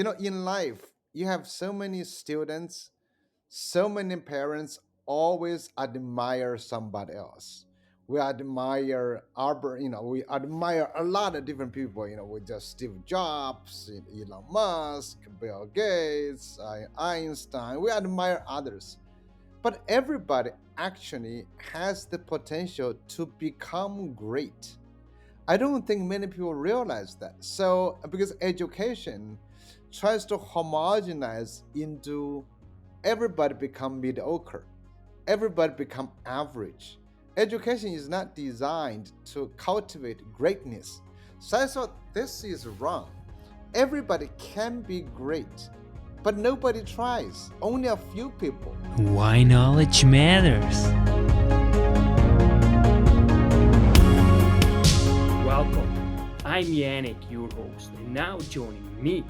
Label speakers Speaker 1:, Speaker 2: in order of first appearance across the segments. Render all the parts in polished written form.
Speaker 1: In life, you have so many students, so many parents always admire somebody else. We admire we admire a lot of different people. We just Steve Jobs, Elon Musk, Bill Gates, Einstein. We admire others. But everybody actually has the potential to become great. I don't think many people realize that. So, because education tries to homogenize into everybody become mediocre, everybody become average. Education is not designed to cultivate greatness. So I thought this is wrong. Everybody can be great, but nobody tries. Only a few people.
Speaker 2: Why knowledge matters. Welcome. I'm Yannick, your host, and now joining me,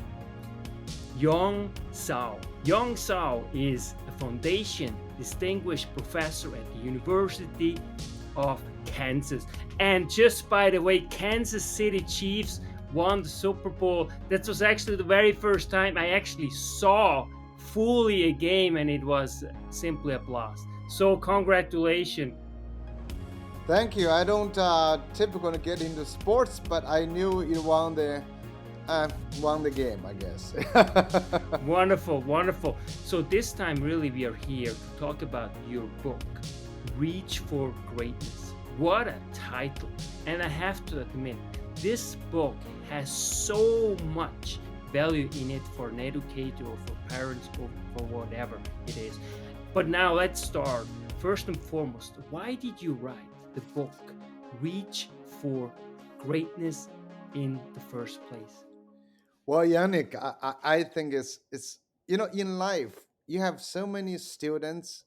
Speaker 2: Yong Zhao. Yong Zhao is a foundation distinguished professor at the University of Kansas. And just by the way, Kansas City Chiefs won the Super Bowl. That was actually the very first time I actually saw fully a game, and it was simply a blast. So, congratulations.
Speaker 1: Thank you. I don't typically get into sports, but I knew you uh, won the game, I guess.
Speaker 2: Wonderful, wonderful. So this time, really, we are here to talk about your book, Reach for Greatness. What a title! And I have to admit, this book has so much value in it for an educator or for parents or for whatever it is. But now let's start. First and foremost, why did you write the book, Reach for Greatness, in the first place?
Speaker 1: Well, Yannick, I think it's in life you have so many students,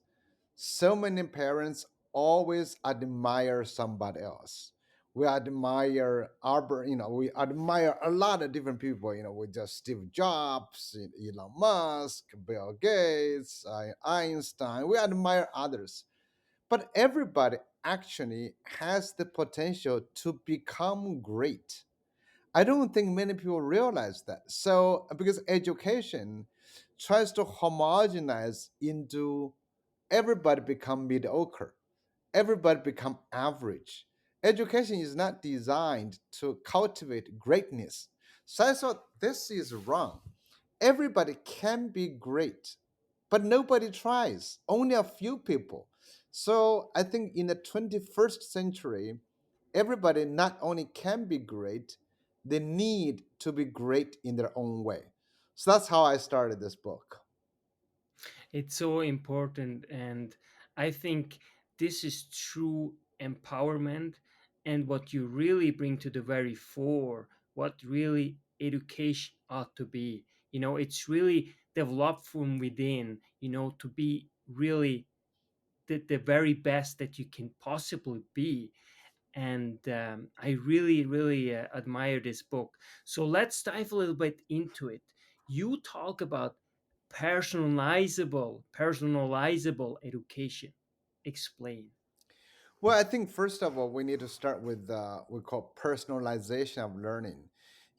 Speaker 1: so many parents always admire somebody else. We admire a lot of different people. We just Steve Jobs, Elon Musk, Bill Gates, Einstein. We admire others, but everybody actually has the potential to become great. I don't think many people realize that. So, because education tries to homogenize into everybody become mediocre, everybody become average. Education is not designed to cultivate greatness. So I thought this is wrong. Everybody can be great, but nobody tries. Only a few people. So I think in the 21st century, everybody not only can be great, they need to be great in their own way. So that's how I started this book.
Speaker 2: It's so important, and I think this is true empowerment and what you really bring to the very fore, what really education ought to be. It's really developed from within, to be really the very best that you can possibly be. And I really, really admire this book. So let's dive a little bit into it. You talk about personalizable education. Explain.
Speaker 1: Well, I think first of all, we need to start with we call personalization of learning.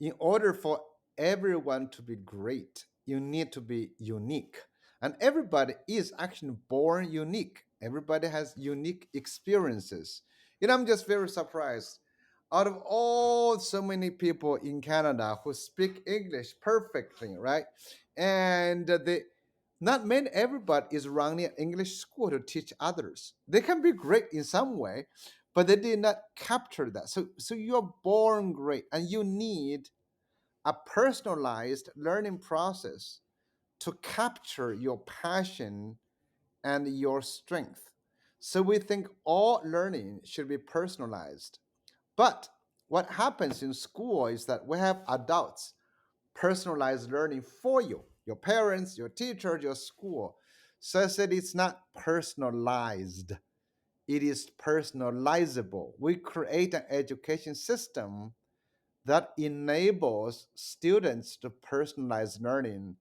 Speaker 1: In order for everyone to be great, you need to be unique. And everybody is actually born unique. Everybody has unique experiences. I'm just very surprised. Out of all so many people in Canada who speak English perfectly, right? And they not many everybody is running an English school to teach others. They can be great in some way, but they did not capture that. So you're born great and you need a personalized learning process to capture your passion and your strength. So we think all learning should be personalized. But what happens in school is that we have adults personalized learning for you, your parents, your teachers, your school. So I said it's not personalized, it is personalizable. We create an education system that enables students to personalize learning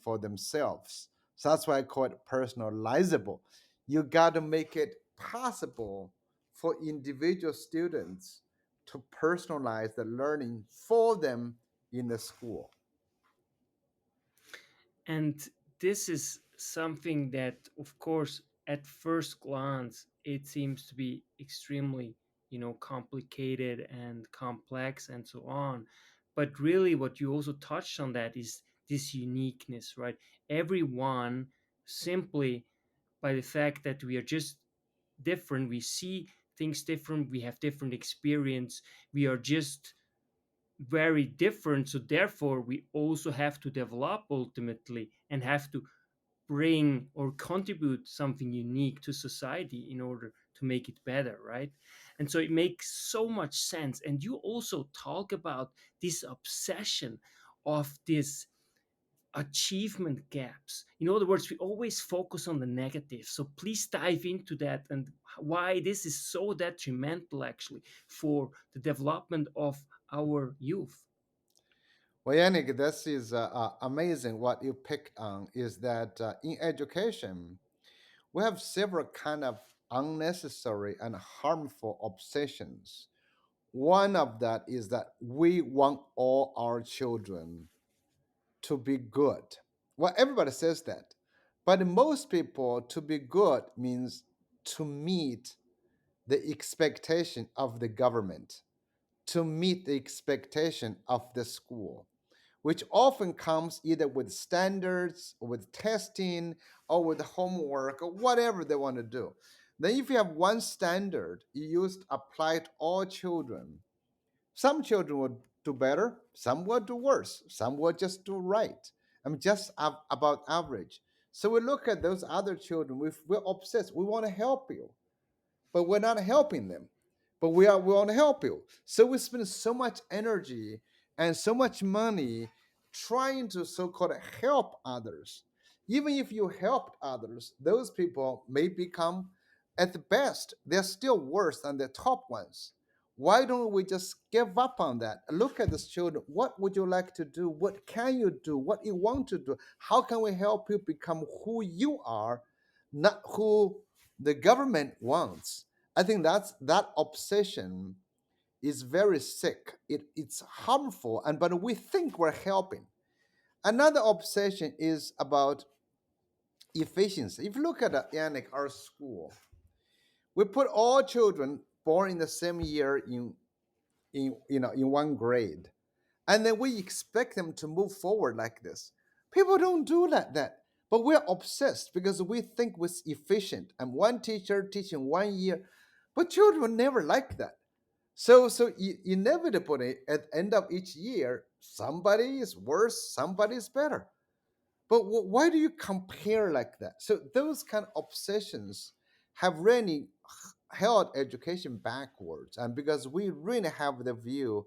Speaker 1: for themselves. So that's why I call it personalizable. You got to make it possible for individual students to personalize the learning for them in the school.
Speaker 2: And this is something that, of course, at first glance it seems to be extremely, complicated and complex and so on. But really what you also touched on, that is this uniqueness, right? Everyone, simply by the fact that we are just different, we see things different, we have different experience, we are just very different. So therefore we also have to develop ultimately and have to bring or contribute something unique to society in order to make it better, right? And so it makes so much sense. And you also talk about this obsession of this achievement gaps. In other words, we always focus on the negative. So please dive into that and why this is so detrimental actually for the development of our youth.
Speaker 1: Well, Yannick, this is amazing. What you picked on is that in education, we have several kind of unnecessary and harmful obsessions. One of that is that we want all our children to be good. Well, everybody says that, but most people, to be good means to meet the expectation of the government, to meet the expectation of the school, which often comes either with standards, or with testing, or with homework, or whatever they want to do. Then, if you have one standard, you used apply to all children. Some children will do better, some will do worse, some will just do right. I'm just about average. So we look at those other children, we're obsessed. We want to help you, but we're not helping them. But we want to help you. So we spend so much energy and so much money trying to so-called help others. Even if you helped others, those people may become, at the best, they're still worse than the top ones. Why don't we just give up on that? Look at these children. What would you like to do? What can you do? What you want to do? How can we help you become who you are, not who the government wants? I think that obsession is very sick. It's harmful, and but we think we're helping. Another obsession is about efficiency. If you look at Yannick, our school, we put all children born in the same year in one grade, and then we expect them to move forward like this. People don't do that. But we're obsessed because we think we're efficient. And one teacher teaching 1 year, but children never like that. So inevitably, at the end of each year, somebody is worse, somebody is better. But why do you compare like that? So those kind of obsessions have really held education backwards, and because we really have the view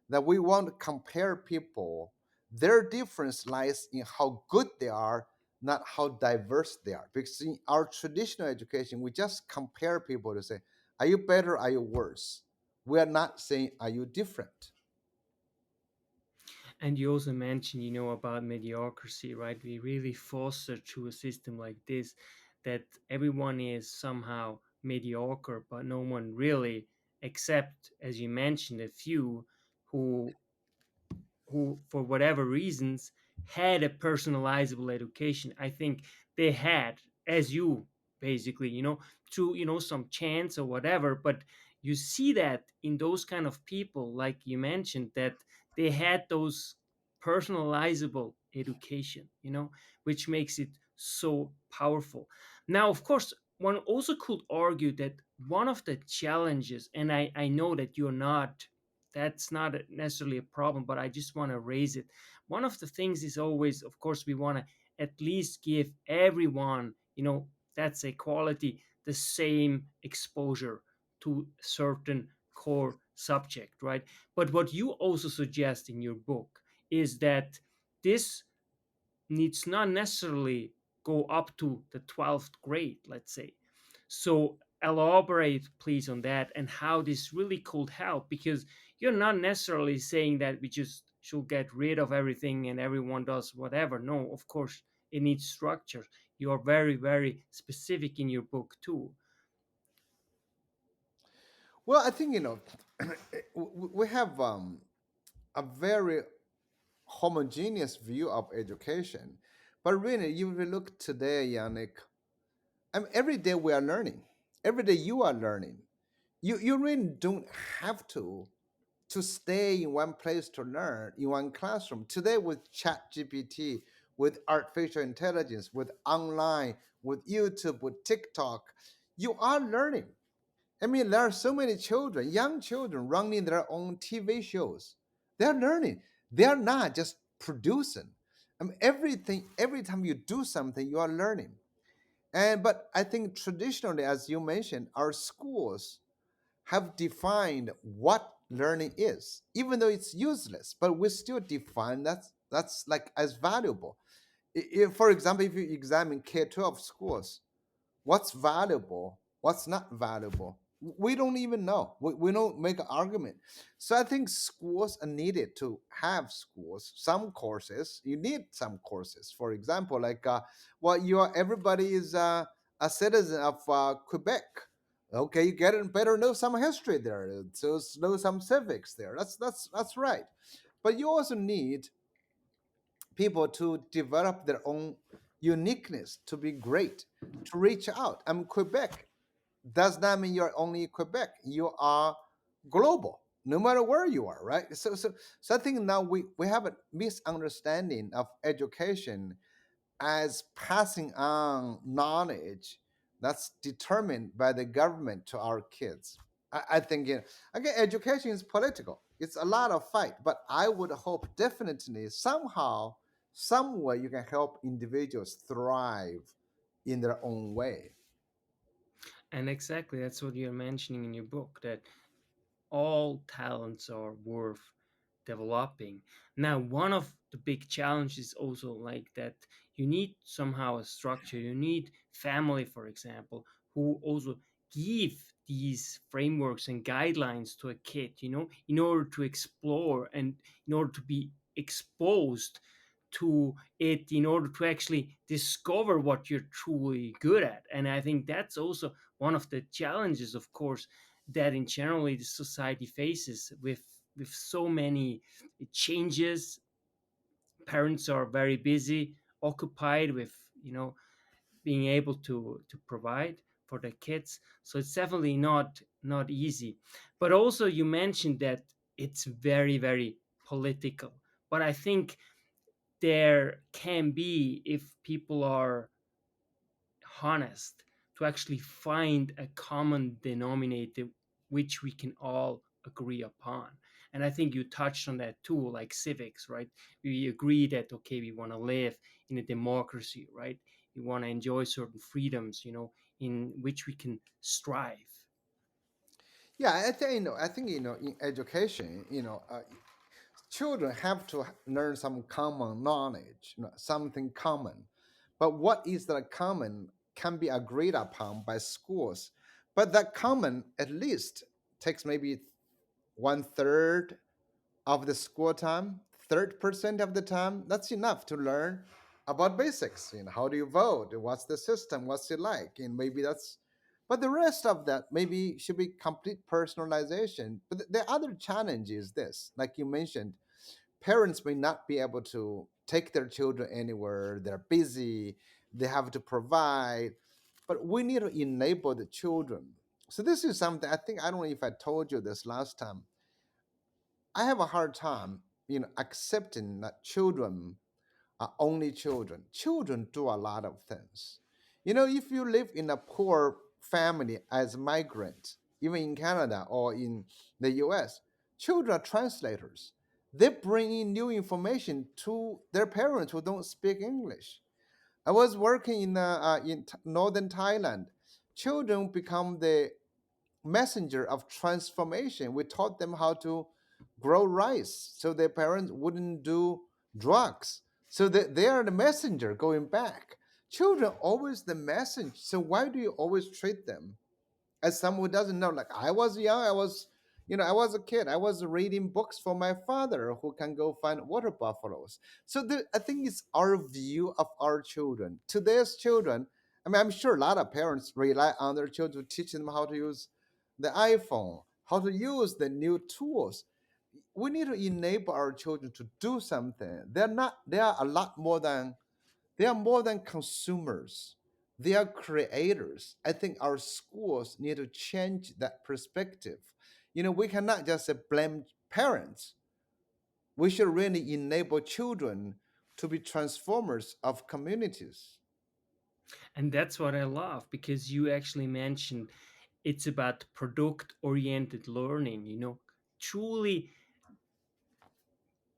Speaker 1: that we want to compare people, their difference lies in how good they are, not how diverse they are. Because in our traditional education, we just compare people to say, are you better, are you worse? We are not saying, are you different?
Speaker 2: And you also mentioned, about mediocrity, right? We really foster through a system like this that everyone is somehow mediocre, but no one really, except, as you mentioned, a few who for whatever reasons had a personalizable education. I think they had, as you basically, through some chance or whatever. But you see that in those kind of people, like you mentioned, that they had those personalizable education, which makes it so powerful. Now, of course, one also could argue that one of the challenges, and I know that you're not, that's not necessarily a problem, but I just want to raise it. One of the things is always, of course, we want to at least give everyone, that's equality, the same exposure to certain core subject, right? But what you also suggest in your book is that this needs not necessarily go up to the 12th grade, let's say. So elaborate please on that and how this really could help, because you're not necessarily saying that we just should get rid of everything and everyone does whatever. No, of course it needs structure. You are very, very specific in your book too.
Speaker 1: Well, I think, we have a very homogeneous view of education. But really, you will look today, Yannick. I mean, every day we are learning. Every day you are learning. You really don't have to stay in one place to learn in one classroom. Today with chat GPT, with artificial intelligence, with online, with YouTube, with TikTok, you are learning. I mean, there are so many children, young children, running their own TV shows. They're learning. They're not just producing. I mean, everything, every time you do something, you are learning. And but I think traditionally, as you mentioned, our schools have defined what learning is, even though it's useless, but we still define that's like as valuable. For example, if you examine K-12 schools, what's valuable, what's not valuable, we don't even know. We don't make an argument. So I think schools are needed to have schools. Some courses, you need some courses. For example, like well, you are everybody is a citizen of Quebec. Okay, you get it, better know some history there, so know some civics there. That's right. But you also need people to develop their own uniqueness to be great, to reach out. I'm Quebec. Does not mean you're only Quebec. You are global, no matter where you are, right? So I think now we have a misunderstanding of education as passing on knowledge that's determined by the government to our kids. I think again, education is political. It's a lot of fight, but I would hope definitely somehow, somewhere you can help individuals thrive in their own way.
Speaker 2: And exactly, that's what you're mentioning in your book, that all talents are worth developing. Now, one of the big challenges also like that you need somehow a structure. You need family, for example, who also give these frameworks and guidelines to a kid, in order to explore and in order to be exposed to it, in order to actually discover what you're truly good at. And I think that's also one of the challenges, of course, that in generally the society faces with so many changes. Parents are very busy, occupied with being able to provide for their kids, so it's definitely not easy. But also you mentioned that it's very, very political, but I think there can be, if people are honest, to actually find a common denominator which we can all agree upon. And I think you touched on that too, like civics, right? We agree that, okay, we want to live in a democracy, right? We want to enjoy certain freedoms, in which we can strive.
Speaker 1: Yeah, I think in education, children have to learn some common knowledge, something common. But what is that common can be agreed upon by schools. But that common at least takes maybe one third of the school time, 30% of the time. That's enough to learn about basics. How do you vote? What's the system? What's it like? And maybe that's, but the rest of that maybe should be complete personalization. But the other challenge is this, like you mentioned, parents may not be able to take their children anywhere. They're busy. They have to provide. But we need to enable the children. So this is something I think, I don't know if I told you this last time. I have a hard time, accepting that children are only children. Children do a lot of things. If you live in a poor family as a migrant, even in Canada or in the US, children are translators. They bring in new information to their parents who don't speak English. I was working in northern Thailand. Children become the messenger of transformation. We taught them how to grow rice so their parents wouldn't do drugs. So that they are the messenger going back. Children always the message. So why do you always treat them as someone who doesn't know? Like I was young, I was a kid. I was reading books for my father who can go find water buffaloes. So I think it's our view of our children. Today's children, I mean, I'm sure a lot of parents rely on their children to teach them how to use the iPhone, how to use the new tools. We need to enable our children to do something. They are a lot more than They are more than consumers. They are creators. I think our schools need to change that perspective. We cannot just blame parents. We should really enable children to be transformers of communities.
Speaker 2: And that's what I love, because you actually mentioned it's about product oriented learning, truly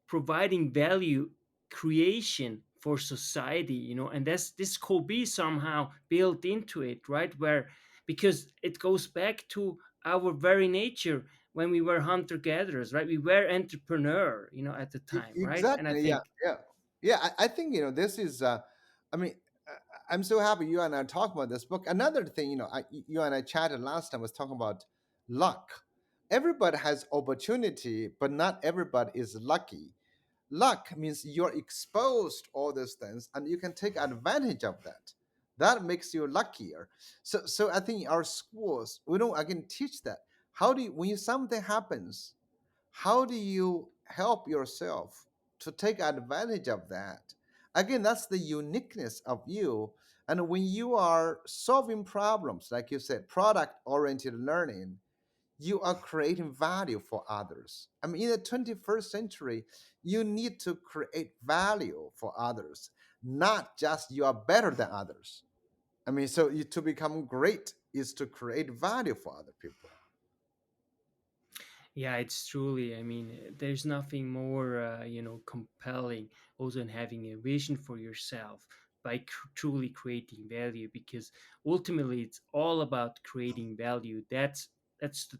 Speaker 2: providing value creation for society, and this could be somehow built into it, right? Where, because it goes back to our very nature when we were hunter gatherers, right? We were entrepreneur, at the time, right? And I
Speaker 1: Exactly. Yeah.
Speaker 2: think
Speaker 1: Yeah. Yeah. I think this is. I mean, uh, I'm so happy you and I talk about this book. Another thing, you and I chatted last time was talking about luck. Everybody has opportunity, but not everybody is lucky. Luck means you're exposed to all these things, and you can take advantage of that. That makes you luckier. So I think our schools, we don't again teach that. How do you, when something happens, how do you help yourself to take advantage of that? Again, that's the uniqueness of you. And when you are solving problems, like you said, product oriented learning, you are creating value for others. I mean, in the 21st century, you need to create value for others, not just you are better than others. I mean, so to become great is to create value for other people.
Speaker 2: yeah, it's truly, I mean, there's nothing more compelling also than having a vision for yourself by truly creating value, because ultimately it's all about creating value. That's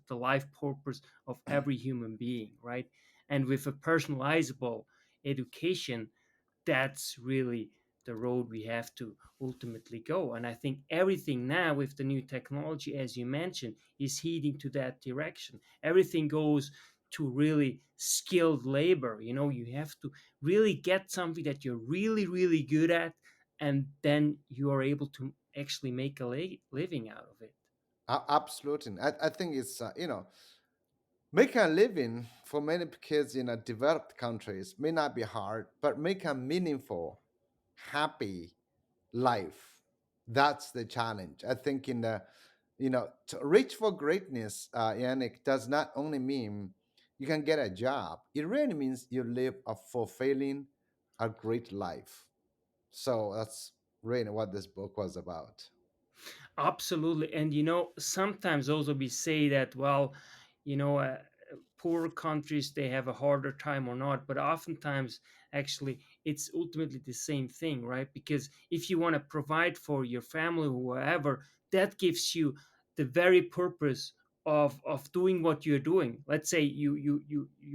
Speaker 2: the life purpose of every human being, right? And with a personalizable education, that's really the road we have to ultimately go. And I think everything now with the new technology, as you mentioned, is heading to that direction. Everything goes to really skilled labor. You have to really get something that you're really, really good at, and then you are able to actually make a living out of it.
Speaker 1: Absolutely. I think it's, making a living for many kids in developed countries may not be hard, but make a meaningful, happy life. That's the challenge. I think to reach for greatness, Yannick, does not only mean you can get a job. It really means you live a fulfilling, a great life. So that's really what this book was about.
Speaker 2: Absolutely. And sometimes also we say that, well, you know, uh, poor countries, they have a harder time or not, but oftentimes actually it's ultimately the same thing, right? Because if you want to provide for your family, whoever, that gives you the very purpose of doing what you're doing. Let's say you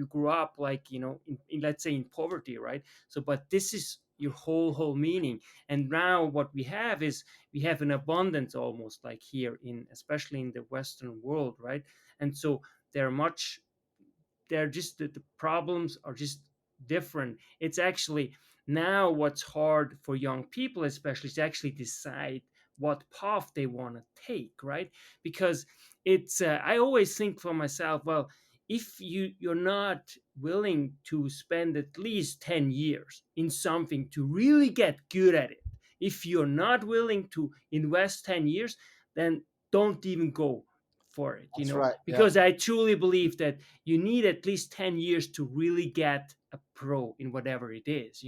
Speaker 2: grew up like, in, let's say, in poverty, right? So but this is your whole meaning. And now what we have is we have an abundance, almost like here in, especially in the Western world, right? And so they're much, they're just the problems are just different. It's actually now what's hard for young people especially to actually decide what path they want to take, right? Because it's I always think for myself, well, if you're not willing to spend at least 10 years in something to really get good at it, if you're not willing to invest 10 years, then don't even go for it,
Speaker 1: That's right. Yeah.
Speaker 2: because I truly believe that you need at least 10 years to really get a pro in whatever it is,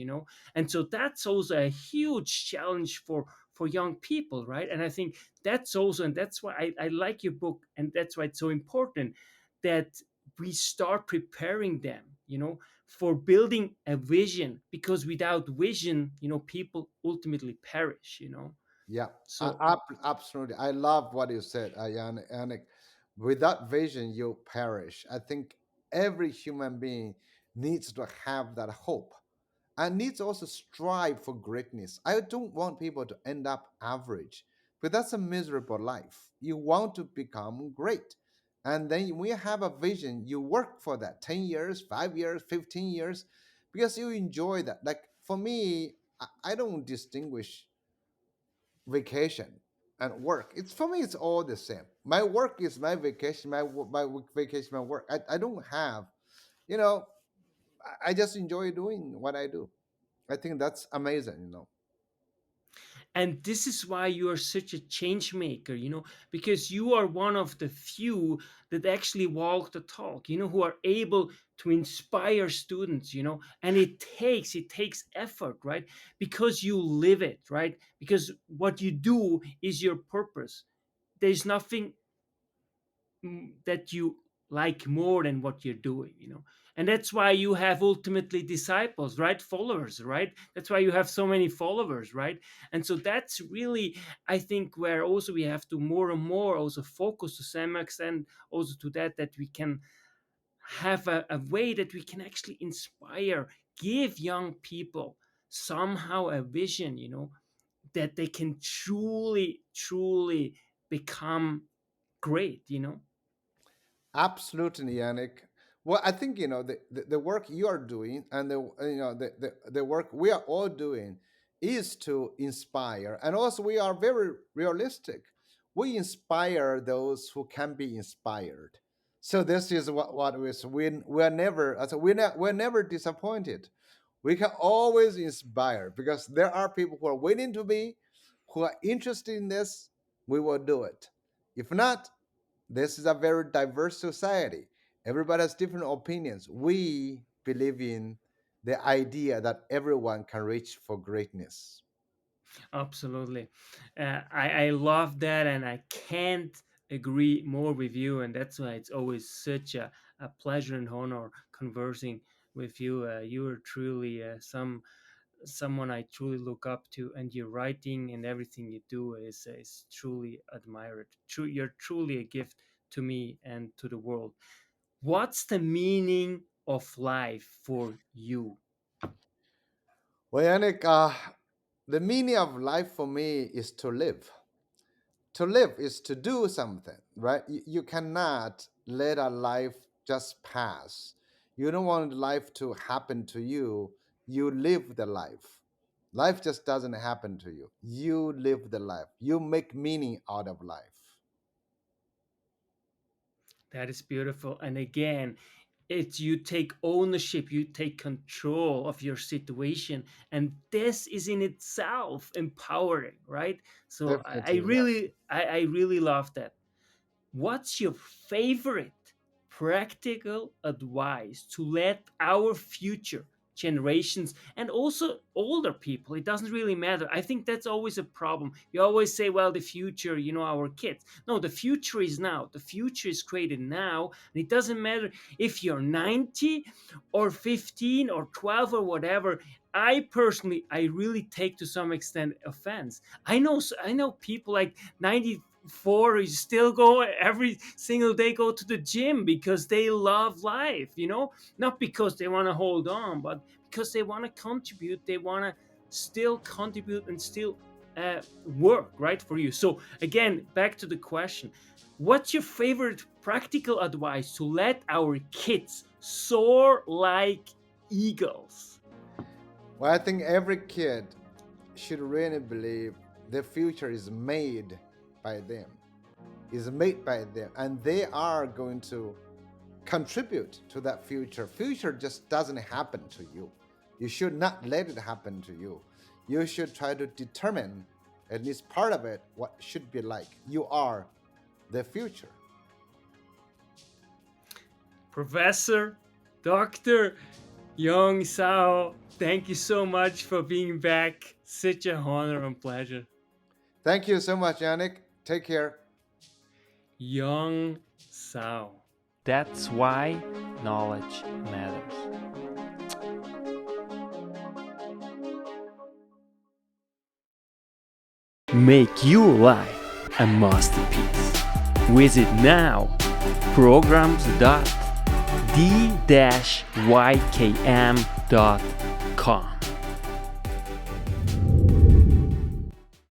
Speaker 2: and so that's also a huge challenge for young people, right? And I think that's also, and that's why I like your book, and that's why it's so important that we start preparing them, for building a vision, because without vision, people ultimately perish,
Speaker 1: Yeah,
Speaker 2: so
Speaker 1: absolutely. I love what you said, Yannick. Without vision, you perish. I think every human being needs to have that hope and needs also strive for greatness. I don't want people to end up average, but that's a miserable life. You want to become great. And then when you have a vision, you work for that 10 years, 5 years, 15 years, because you enjoy that. Like for me, I don't distinguish vacation and work. It's for me, it's all the same. My work is my vacation, vacation, my work. I don't have, you know, I just enjoy doing what I do. I think that's amazing.
Speaker 2: And this is why you are such a change maker, because you are one of the few that actually walk the talk, who are able to inspire students, and it takes effort, right? Because you live it, right? Because what you do is your purpose. There's nothing that you like more than what you're doing, and that's why you have ultimately disciples, right? Followers, right? That's why you have so many followers, right? And so that's really, I think, where also we have to more and more also focus to some extent also to that we can have a way that we can actually inspire, give young people somehow a vision, that they can truly become great,
Speaker 1: Absolutely, Yannick. Well, I think the work you are doing and the work we are all doing is to inspire, and also we are very realistic. We inspire those who can be inspired. So this is what we're never we're never disappointed. We can always inspire because there are people who are waiting to be, who are interested in this. We will do it. If not, this is a very diverse society. Everybody has different opinions. We believe in the idea that everyone can reach for greatness.
Speaker 2: Absolutely. I love that, and I can't agree more with you. And that's why it's always such a pleasure and honor conversing with you. You are truly someone I truly look up to, and your writing and everything you do is truly admired. You're truly a gift to me and to the world. What's the meaning of life for you?
Speaker 1: Well, Yannick, the meaning of life for me is to live. To live is to do something, right? You cannot let a life just pass. You don't want life to happen to you. You live the life. Life just doesn't happen to you. You live the life. You make meaning out of life.
Speaker 2: That is beautiful. And again, it's you take ownership, you take control of your situation, and this is in itself empowering, right? So I
Speaker 1: Definitely, yes.
Speaker 2: really I really love that. What's your favorite practical advice to let our future generations and also older people, it doesn't really matter. I think that's always a problem. You always say, well, the future, our kids. No, the future is now. The future is created now. And it doesn't matter if you're 90 or 15 or 12 or whatever. I really take to some extent offense. I know people like 94 is still go every single day, go to the gym because they love life, not because they want to hold on, but because they want to contribute. They want to still contribute and still work right for you. So again, back to the question, what's your favorite practical advice to let our kids soar like eagles?
Speaker 1: Well, I think every kid should really believe the future is made by them, is made by them, and they are going to contribute to that future. Future just doesn't happen to you. You should not let it happen to you. You should try to determine at least part of it what should be like. You are the future.
Speaker 2: Professor Dr. Yong Zhao, thank you so much for being back. Such a honor and pleasure.
Speaker 1: Thank you so much, Yannick. Take care.
Speaker 2: Yong Zhao. That's why knowledge matters. Make your life a masterpiece. Visit now programs.d-ykm.com.